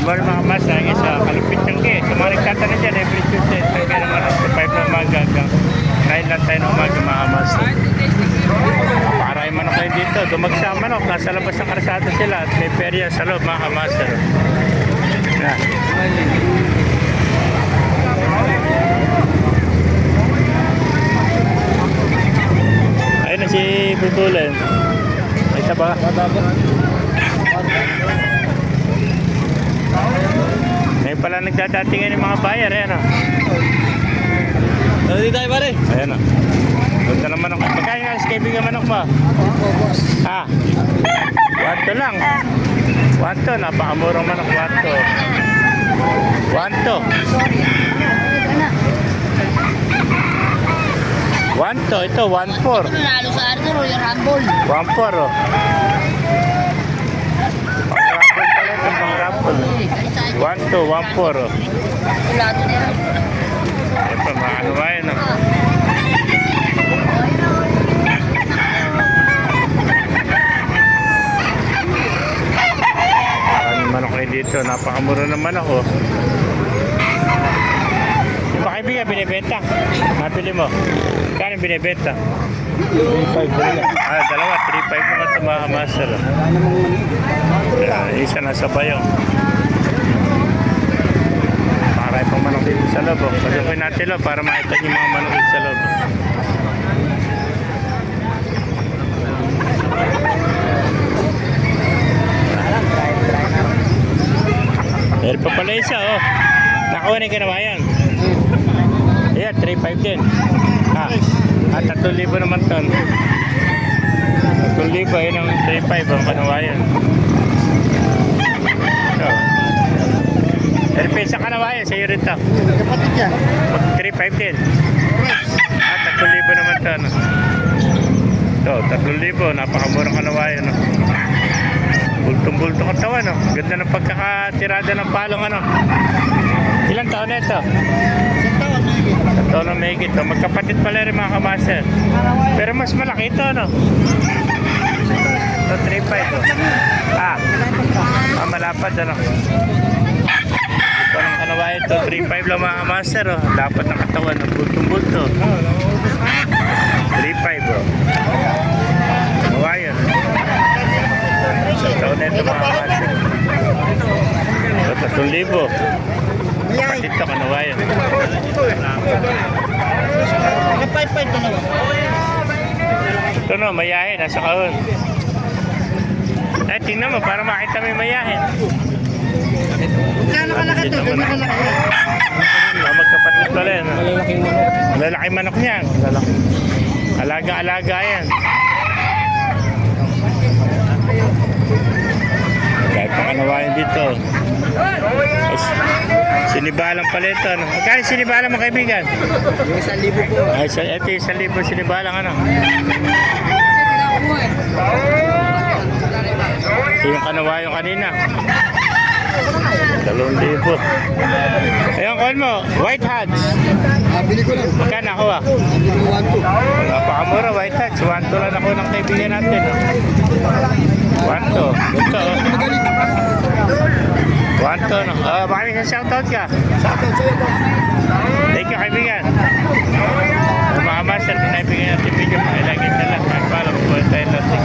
morning mga mas, lagi sa Kalupit Tangke. Sa mga nagtatanong dyan, every Tuesday, tangke naman sa 5 na umaga hanggang 9 lang tayo ng umaga mga mas. Para yung manok kayo dito, dumagsa ang manok, nasa labas ng karsada sila at may perya sa loob mga kamaster. Yan. Ayun na si Butulen. May taba. Ngayon pala nagdadatingan yung mga buyer, ayan o. Ano tayo pare? Ayan o. Ganda ng manok. Magkaya nga sa kaibigan manok mo? Ha? 1-2 lang. 1-2, napakamurang manok. 1-2. 1-2, ito 1-4. Nanalo sa Arthur o yung Rumble. 1-4 o. Pang-rumble pala ito, pang-rumble. 1-2, 1-4 o. Wala ito nila. Ayan pa, mga ano ba yun o. Maraming manok kayo dito, napakamura ng manok o. Yung ba kaibigan, binibenta? Mapili mo. Kano binibenta? 3-5 pare. Dalawa, 3-5 naman ito mga master. Isa na sa bayong. Para pang manok dito sa loob. Pasukin natin lang para makita yung mga manok dito sa loob. Meron pa pala isa oh. Nakuha na yung kinawayan. Ayan, 3-5 din. 3,000 naman ton. 3,000, yun ang 3,500 ang kanawayan. So, sa kanawayan, sa'yo rin ito. Kapatid yan. 3,500 din. 3,000 naman ton. So, 3,000, napakamurang kanawayan. No? Bultong-bultong katawan. No? Ganda ng pagkakatirada ng palong. Ano? Ilang taon na ito? Ito na may higit. Magkapatid pala rin mga kamaster. Pero mas malaki ito, no? Ito, 3.5. Malapad, ano? Ito ng kanawayan ito. 3.5 lang mga kamaster, oh. Dapat ng katawan ng bultong-bulto. 3.5, oh. Kanawayan. Ito na ito mga kamaster. Ito, 3,000. Kapatid ito, kanawayan. Ito no, mayahin, nasa kahon. Eh, tingnan mo, para makita mo yung mayahin. Kano kalaki ito? Ganyan kalaki yan. Magkapatid pala yan. Malalaking manok. Malalaking manok niyan. Alaga-alaga yan. Kahit pang kanawayan dito. Sinibalang pala ito. Ano? Magkano sinibalang mga kaibigan? Yung 1,000 po. Ay, ito yung 1,000 sinibalang ano. Ito yung kanawayan kanina. 2,000. Ayun, call mo. White hats. Bili ko lang. Magkano ako ah? 1,2. Napakamura, white hats. 1,2 lang ako ng kaibigan natin. 1,2. Ito oh. 1,2 no. Baka may shoutout ka. Shoutout sa'yo po. Thank you kaibigan. Mga master, pinaibigan natin video. Pakilagin na lang. Pagpala po tayo natin.